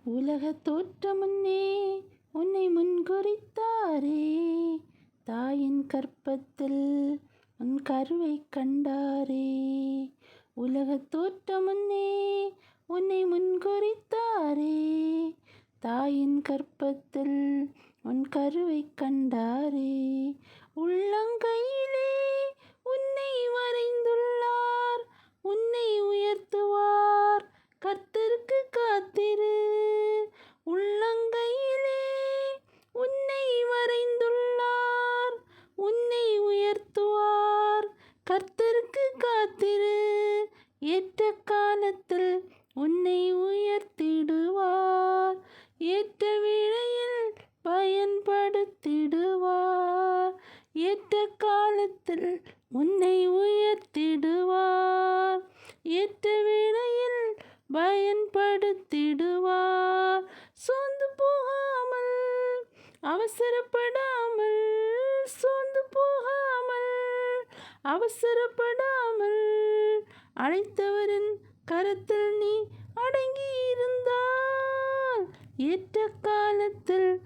உலகத் தோற்றமுன்னே உன்னை முன்குறித்தாரே, தாயின் கர்ப்பத்தில் உன் கருவைக் கண்டாரே. உலகத் தோற்றமுன்னே உன்னை முன்குறித்தாரே, தாயின் கர்ப்பத்தில் உன் கருவைக் கண்டாரே. உள்ளங்கையிலே உன்னை வரைந்துள்ளார், உன்னை உயர்த்துவார், கர்த்தருக்கு காத்திரு. உள்ளங்கையிலே உன்னை வரைந்துள்ளார், உன்னை உயர்த்துவார், கர்த்தருக்கு காத்திரு. ஏற்ற காலத்தில் உன்னை உயர்த்திடுவார், ஏற்ற வேளையில் பயன்படுத்திடுவார். ஏற்ற காலத்தில் உன்னை உயர்த்திடுவார், ஏற்ற வேளையில் பயன்படுத்திடுவார். சோர்ந்து போகாமல், அவசரப்படாமல், சோர்ந்து போகாமல், அவசரப்படாமல், அழைத்தவரின் கரத்தில் நீ அடங்கி இருந்தால் ஏற்ற காலத்தில்